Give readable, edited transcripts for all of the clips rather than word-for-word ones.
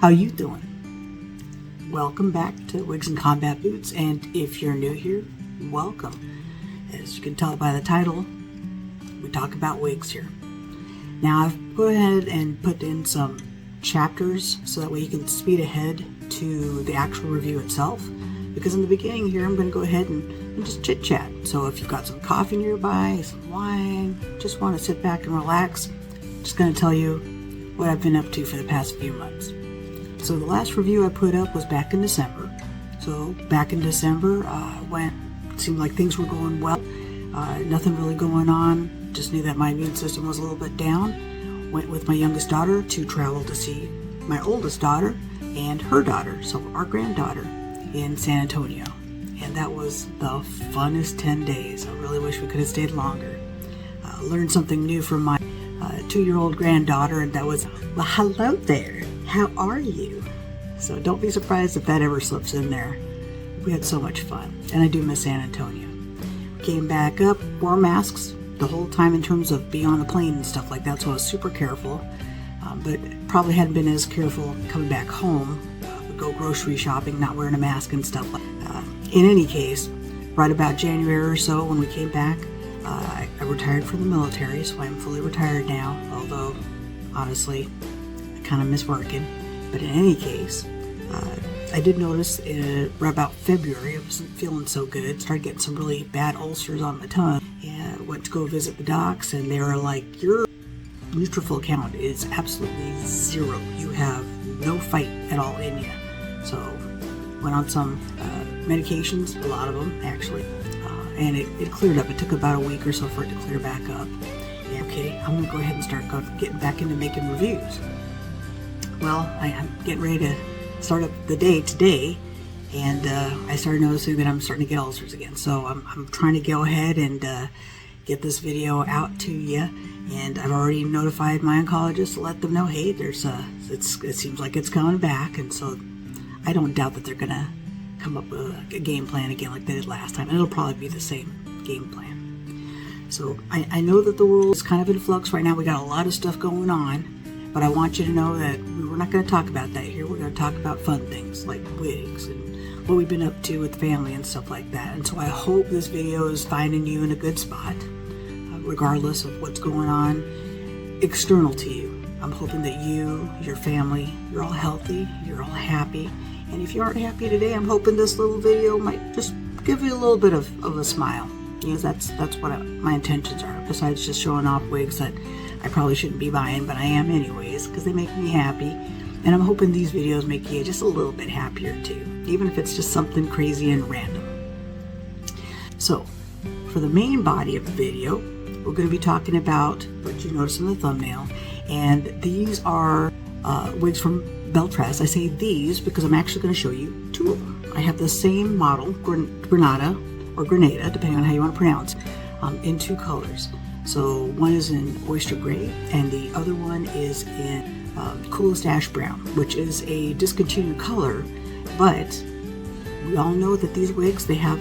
How you doing? Welcome back to Wigs and Combat Boots, and if you're new here, welcome. As you can tell by the title, we talk about wigs here. Now I've put ahead and put in some chapters so that way you can speed ahead to the actual review itself, because in the beginning here I'm going to go ahead and just chit chat. So if you've got some coffee nearby, some wine, just want to sit back and relax, I'm just going to tell you what I've been up to for the past few months. So the last review I put up was back in December. So back in December, it seemed like things were going well. Nothing really going on. Just knew that my immune system was a little bit down. Went with my youngest daughter to travel to see my oldest daughter and her daughter, so our granddaughter, in San Antonio. And that was the funnest 10 days. I really wish we could have stayed longer. Learned something new from my 2-year-old granddaughter, and that was, well, hello there. How are you? So don't be surprised if that ever slips in there. We had so much fun, and I do miss San Antonio. Came back up, wore masks the whole time in terms of being on the plane and stuff like that, so I was super careful. But probably hadn't been as careful coming back home. Would go grocery shopping, not wearing a mask and stuff like that. In any case, right about January or so when we came back, I retired from the military, so I'm fully retired now, although honestly I kind of miss working. But in any case, I did notice right about February I wasn't feeling so good. Started getting some really bad ulcers on my tongue, and went to go visit the docs, and they were like, your neutrophil count is absolutely 0. You have no fight at all in you. So went on some medications, a lot of them actually, and it cleared up. It took about a week or so for it to clear back up. And okay, I'm gonna go ahead and start getting back into making reviews. Well, I'm getting ready to start up the day today, and I started noticing that I'm starting to get ulcers again. So I'm trying to go ahead and get this video out to you, and I've already notified my oncologist to let them know, hey, it seems like it's coming back, and so I don't doubt that they're gonna come up with a game plan again like they did last time, and it'll probably be the same game plan. So I know that the world is kind of in flux right now. We got a lot of stuff going on, but I want you to know that we're not going to talk about that here. We're going to talk about fun things like wigs and what we've been up to with family and stuff like that. And so I hope this video is finding you in a good spot, regardless of what's going on external to you. I'm hoping that you, your family, you're all healthy, you're all happy. And if you aren't happy today, I'm hoping this little video might just give you a little bit of a smile. Because that's what my intentions are, besides just showing off wigs that I probably shouldn't be buying, but I am anyways, because they make me happy. And I'm hoping these videos make you just a little bit happier too, even if it's just something crazy and random. So, for the main body of the video, we're going to be talking about what you notice in the thumbnail, and these are wigs from Belle Tress. I say these because I'm actually going to show you 2 of them. I have the same model, Granada, or Granada, depending on how you want to pronounce it, in 2 colors. So one is in Oyster Gray, and the other one is in Coolest Ash Brown, which is a discontinued color, but we all know that these wigs, they have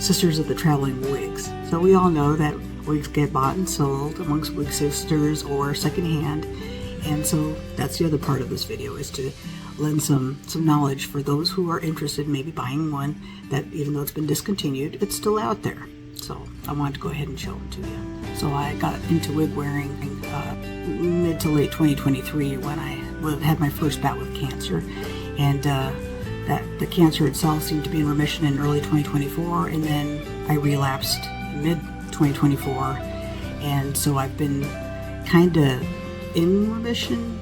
Sisters of the Traveling Wigs. So we all know that wigs get bought and sold amongst wig sisters or secondhand, and so that's the other part of this video, is to lend some knowledge for those who are interested in maybe buying one that, even though it's been discontinued, it's still out there. So I wanted to go ahead and show them to you. So I got into wig wearing mid to late 2023 when I had my first bout with cancer, and that the cancer itself seemed to be in remission in early 2024, and then I relapsed mid 2024, and so I've been kind of in remission,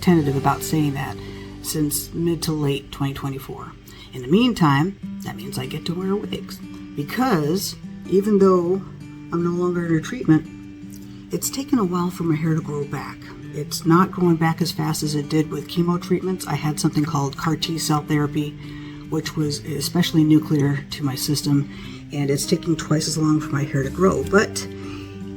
tentative about saying that, since mid to late 2024. In the meantime, that means I get to wear wigs, because even though I'm no longer under treatment, it's taken a while for my hair to grow back. It's not growing back as fast as it did with chemo treatments. I had something called CAR T-cell therapy, which was especially nuclear to my system, and it's taking twice as long for my hair to grow. But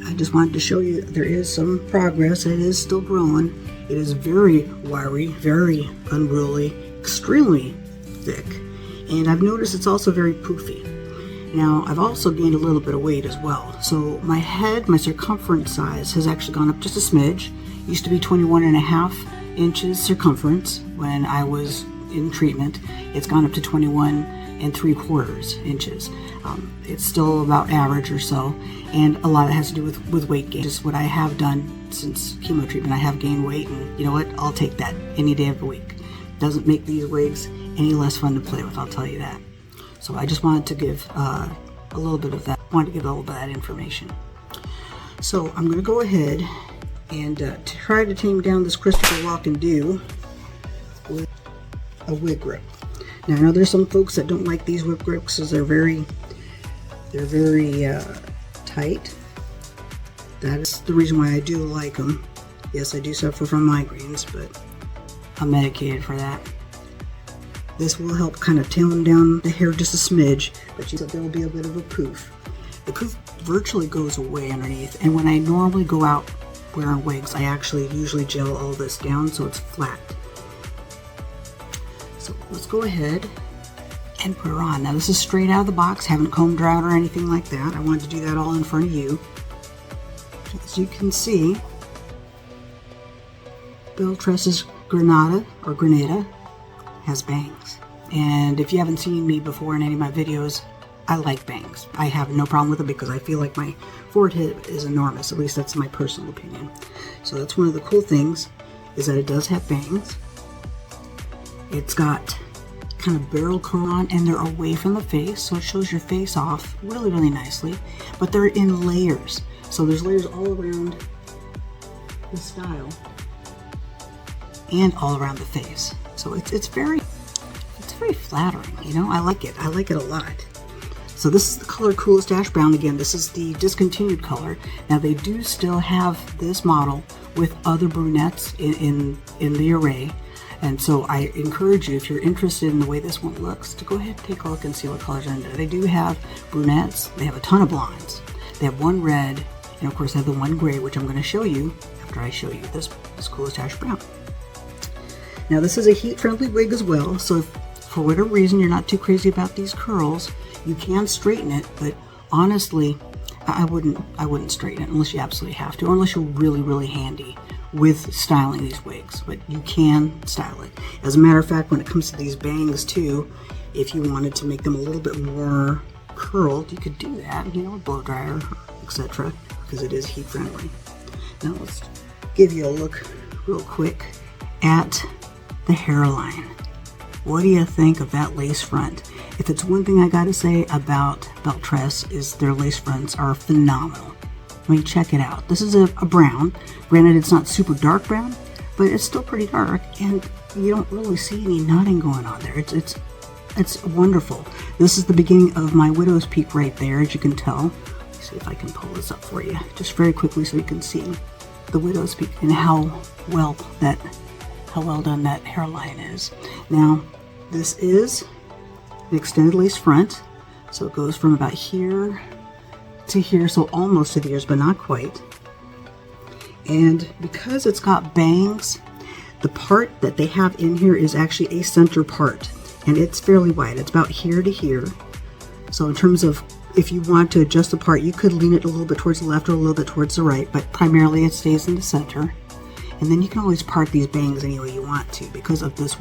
I just wanted to show you there is some progress. It is still growing. It is very wiry, very unruly, extremely thick, and I've noticed it's also very poofy. Now, I've also gained a little bit of weight as well. So my head, my circumference size has actually gone up just a smidge. Used to be 21 and a half, inches circumference when I was in treatment. It's gone up to 21 3/4 inches. It's still about average or so, and a lot of it has to do with weight gain. Just what I have done since chemo treatment. I have gained weight, and you know what? I'll take that any day of the week. Doesn't make these wigs any less fun to play with, I'll tell you that. So I just wanted to give a little bit of that. Wanted to give a little bit of that information. So I'm going to go ahead and try to tame down this Christopher Walken do with a wig grip. Now I know there's some folks that don't like these wig grips because they're very tight. That is the reason why I do like them. Yes, I do suffer from migraines, but I'm medicated for that. This will help kind of tone down the hair just a smidge, but there will be a bit of a poof. The poof virtually goes away underneath, and when I normally go out wearing wigs, I actually usually gel all this down so it's flat. So let's go ahead and put her on. Now this is straight out of the box, haven't combed her out or anything like that. I wanted to do that all in front of you. As you can see, Belle Tress's Granada has bangs. And if you haven't seen me before in any of my videos, I like bangs. I have no problem with it because I feel like my forehead is enormous. At least that's my personal opinion. So that's one of the cool things, is that it does have bangs. It's got kind of barrel curl on, and they're away from the face, so it shows your face off really, really nicely. But they're in layers. So there's layers all around the style and all around the face. So it's very flattering, you know. I like it a lot. So this is the color Coolest Ash Brown. Again, this is the discontinued color. Now they do still have this model with other brunettes in the array, and so I encourage you, if you're interested in the way this one looks, to go ahead and take a look and see what colors are in there. They do have brunettes, they have a ton of blondes, they have one red, and of course they have the one gray, which I'm going to show you after I show you this Coolest Ash Brown. Now this is a heat-friendly wig as well, so if for whatever reason you're not too crazy about these curls, you can straighten it, but honestly, I wouldn't straighten it unless you absolutely have to, or unless you're really, really handy with styling these wigs, but you can style it. As a matter of fact, when it comes to these bangs too, if you wanted to make them a little bit more curled, you could do that, you know, with blow dryer, etc., because it is heat friendly. Now let's give you a look real quick at the hairline. What do you think of that lace front? If it's one thing I gotta say about Belle Tress, is their lace fronts are phenomenal. I mean, check it out. This is a brown. Granted, it's not super dark brown, but it's still pretty dark, and you don't really see any knotting going on there. It's wonderful. This is the beginning of my widow's peak right there, as you can tell. Let's see if I can pull this up for you, just very quickly, so you can see the widow's peak and how well done that hairline is. Now, this is an extended lace front, so it goes from about here to here, so almost to the ears, but not quite. And because it's got bangs, the part that they have in here is actually a center part, and it's fairly wide. It's about here to here. So in terms of, if you want to adjust the part, you could lean it a little bit towards the left or a little bit towards the right, but primarily it stays in the center. And then you can always part these bangs any way you want to because of this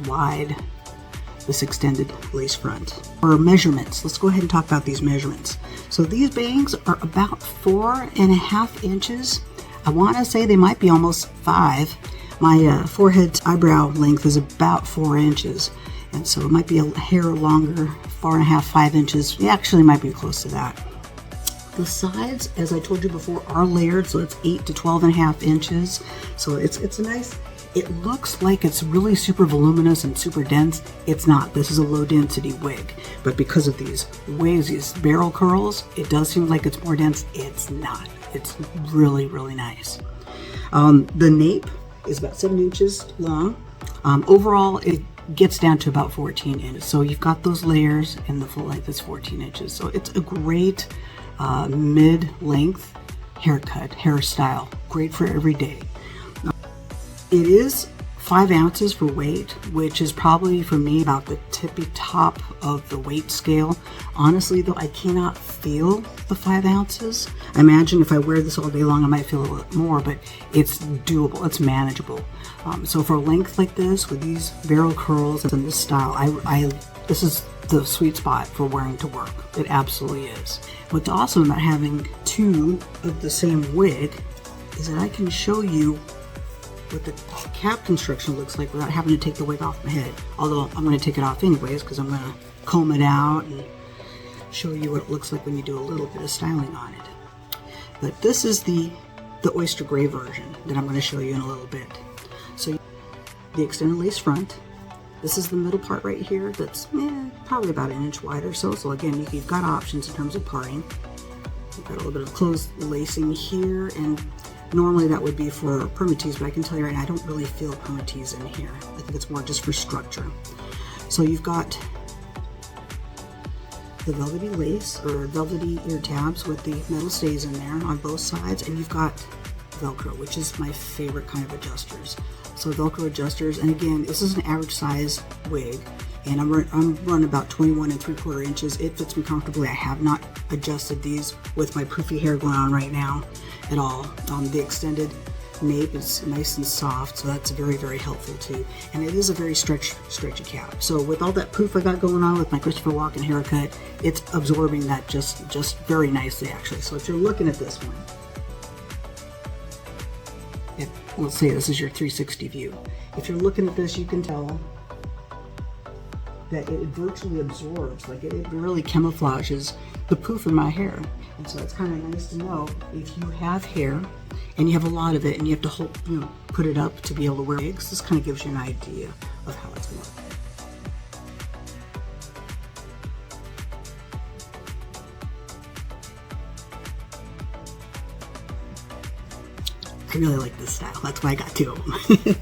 extended lace front. For measurements, let's go ahead and talk about these measurements. So these bangs are about 4.5 inches. I want to say they might be almost 5. My forehead eyebrow length is about 4 inches. And so it might be a hair longer, 4.5, 5 inches. It actually might be close to that. The sides, as I told you before, are layered, so it's 8 to 12.5 inches. So it's a nice, it looks like it's really super voluminous and super dense. It's not. This is a low density wig, but because of these waves, these barrel curls, it does seem like it's more dense. It's not. It's really, really nice. The nape is about 7 inches long. Overall, it gets down to about 14 inches. So you've got those layers, and the full length is 14 inches. So it's a great mid-length haircut, hairstyle. Great for every day. It is 5 ounces for weight, which is probably for me about the tippy top of the weight scale. Honestly though, I cannot feel the 5 ounces. I imagine if I wear this all day long I might feel a little more, but it's doable, it's manageable. So for a length like this with these barrel curls and this style, this is the sweet spot for wearing to work. It absolutely is. What's awesome about having 2 of the same wig is that I can show you what the cap construction looks like without having to take the wig off my head. Although I'm going to take it off anyways because I'm going to comb it out and show you what it looks like when you do a little bit of styling on it. But this is the Oyster Gray version that I'm going to show you in a little bit. So the extended lace front. This is the middle part right here that's probably about 1 inch wide or so. So again, you've got options in terms of parting. You've got a little bit of closed lacing here, and normally that would be for permatees, but I can tell you right now I don't really feel permatees in here. I think it's more just for structure. So you've got the velvety lace or velvety ear tabs with the metal stays in there on both sides, and you've got Velcro, which is my favorite kind of adjusters. So Velcro adjusters, and again, this is an average size wig, and I'm running about 21 3/4 inches. It fits me comfortably. I have not adjusted these with my poofy hair going on right now at all. The extended nape is nice and soft, so that's very, very helpful too. And it is a very stretchy cap. So with all that poof I got going on with my Christopher Walken haircut, it's absorbing that just very nicely actually. So if you're looking at this one, let's say this is your 360 view. If you're looking at this, you can tell that it virtually absorbs, like it really camouflages the poof in my hair. And so it's kind of nice to know if you have hair and you have a lot of it and you have to put it up to be able to wear wigs. This kind of gives you an idea of how it's going to look. I really like this style. That's why I got 2 of them.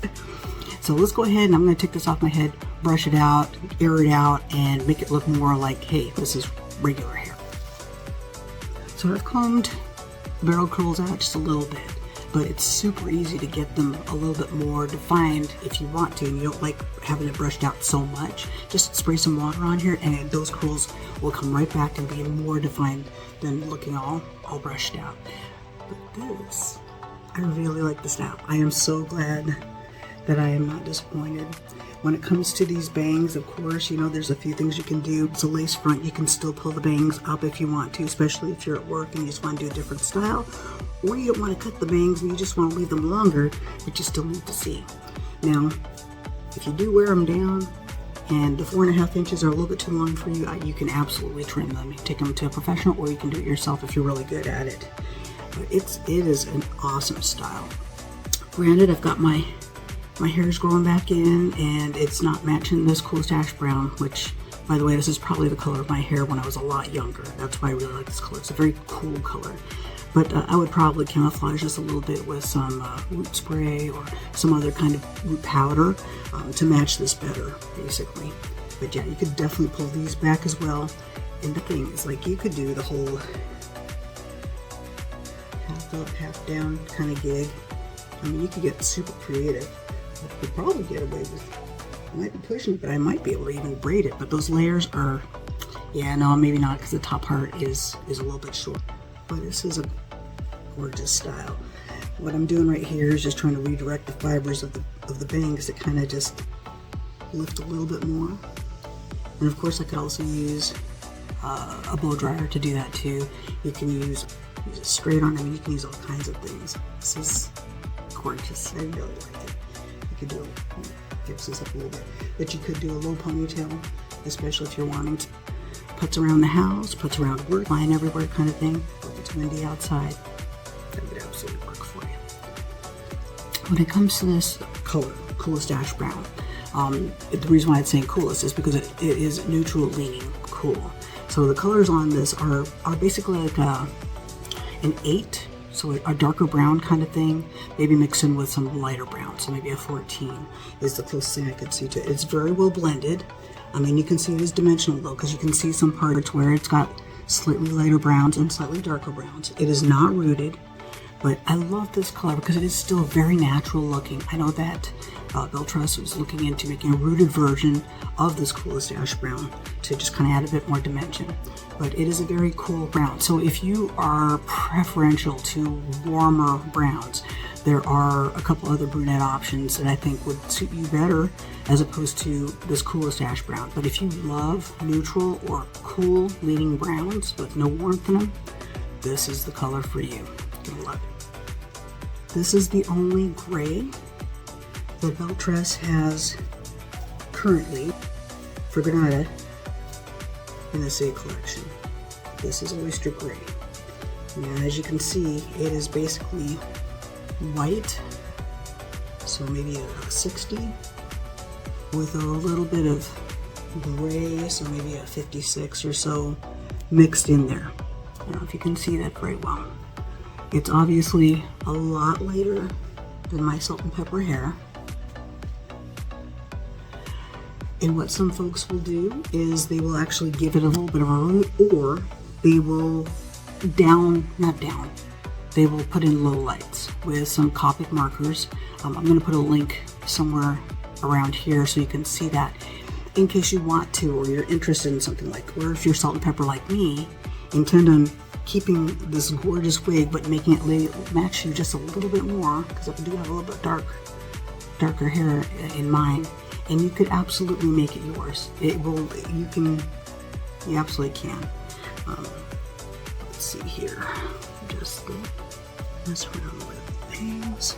So let's go ahead and I'm going to take this off my head, brush it out, air it out, and make it look more like, hey, this is regular hair. So I've combed the barrel curls out just a little bit, but it's super easy to get them a little bit more defined if you want to, and you don't like having it brushed out so much. Just spray some water on here and those curls will come right back and be more defined than looking all brushed out. But this, I really like the style. I am so glad that I am not disappointed. When it comes to these bangs, of course, there's a few things you can do. It's a lace front. You can still pull the bangs up if you want to, especially if you're at work and you just want to do a different style, or you don't want to cut the bangs and you just want to leave them longer, but you still need to see. Now, if you do wear them down and the 4.5 inches are a little bit too long for you, you can absolutely trim them. You can take them to a professional, or you can do it yourself if you're really good at it. But it is an awesome style. Granted, I've got my hair's growing back in and it's not matching this cool ash brown, which, by the way, this is probably the color of my hair when I was a lot younger. That's why I really like this color. It's a very cool color. But I would probably camouflage this a little bit with some root spray or some other kind of root powder to match this better, basically. But yeah, you could definitely pull these back as well. And the thing is, like, you could do the whole half up, half down kind of gig. I mean, you could get super creative. I could probably get away with, I might be pushing it, but I might be able to even braid it. But those layers are, yeah, no, maybe not, because the top part is a little bit short. But this is a gorgeous style. What I'm doing right here is just trying to redirect the fibers of the bangs to kind of just lift a little bit more. And of course, I could also use a blow dryer to do that too. You can use it straight on. I mean, you can use all kinds of things. This is gorgeous. I really like it. You could do fix this up a little bit, but you could do a low ponytail, especially if you're wanting to putz around the house, putz around work, flying everywhere kind of thing. If it's windy outside, that would absolutely work for you. When it comes to this color, coolest ash brown, the reason why it's saying coolest is because it is neutral leaning cool. So the colors on this are basically like an 8. So a darker brown kind of thing, maybe mixed in with some lighter brown. So maybe a 14 is the closest thing I could see to it. It's very well blended. I mean, you can see it is dimensional though, because you can see some parts where it's got slightly lighter browns and slightly darker browns. It is not rooted. But I love this color because it is still very natural looking. I know that Belle Tress was looking into making a rooted version of this coolest ash brown to just kind of add a bit more dimension. But it is a very cool brown. So if you are preferential to warmer browns, there are a couple other brunette options that I think would suit you better as opposed to this coolest ash brown. But if you love neutral or cool leaning browns with no warmth in them, this is the color for you. You'll love it. This is the only gray that Belle Tress has currently for Granada in the City Collection. This is Oyster Gray. And as you can see, it is basically white, so maybe a 60, with a little bit of gray, so maybe a 56 or so mixed in there. I don't know if you can see that very well. It's obviously a lot lighter than my salt and pepper hair. And what some folks will do is they will actually give it a little bit of a root, or they will they will put in lowlights with some Copic markers. I'm going to put a link somewhere around here so you can see that in case you want to, or you're interested in something like, or if you're salt and pepper like me, intend on keeping this gorgeous wig but making it match you just a little bit more, because I do have a little bit darker hair in mine, and you could absolutely make it yours. You absolutely can. Let's see here, just mess around with things.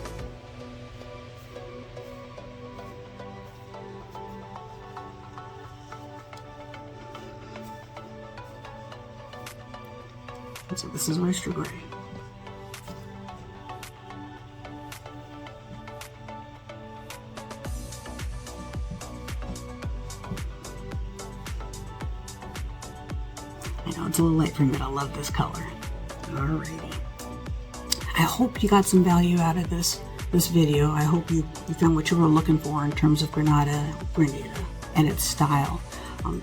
So this is Oyster Gray. I know it's a little light for me, but I love this color. Alrighty. I hope you got some value out of this video. I hope you found what you were looking for in terms of Granada and its style.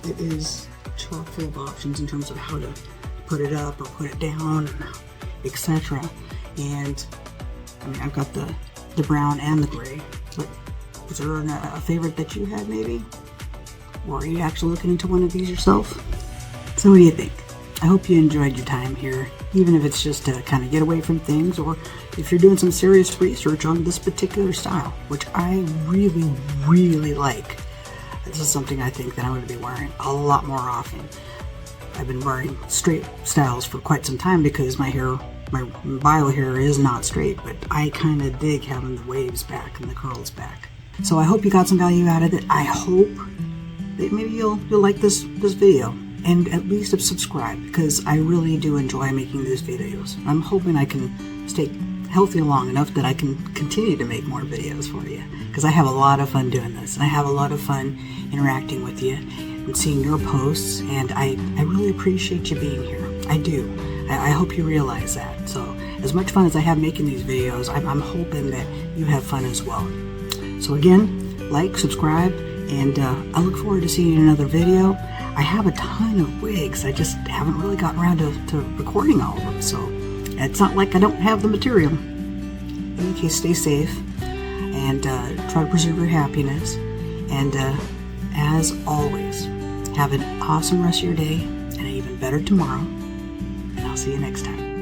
It is chock full of options in terms of how to put it up or put it down, etc. And I mean, I've got the brown and the gray, but is there a favorite that you had maybe? Or are you actually looking into one of these yourself? So what do you think? I hope you enjoyed your time here, even if it's just to kind of get away from things, or if you're doing some serious research on this particular style, which I really, really like. This is something I think that I'm going to be wearing a lot more often. I've been wearing straight styles for quite some time because my bio hair is not straight, but I kind of dig having the waves back and the curls back. So I hope you got some value out of it. I hope that maybe you'll like this video, and at least subscribe, because I really do enjoy making these videos. I'm hoping I can stay healthy long enough that I can continue to make more videos for you, because I have a lot of fun doing this, and I have a lot of fun interacting with you and seeing your posts, and I really appreciate you being here. I do. I hope you realize that. So as much fun as I have making these videos, I'm hoping that you have fun as well. So again, like, subscribe, and I look forward to seeing you in another video. I have a ton of wigs. I just haven't really gotten around to recording all of them, so it's not like I don't have the material. In any case, stay safe and try to preserve your happiness. And as always, have an awesome rest of your day and an even better tomorrow. And I'll see you next time.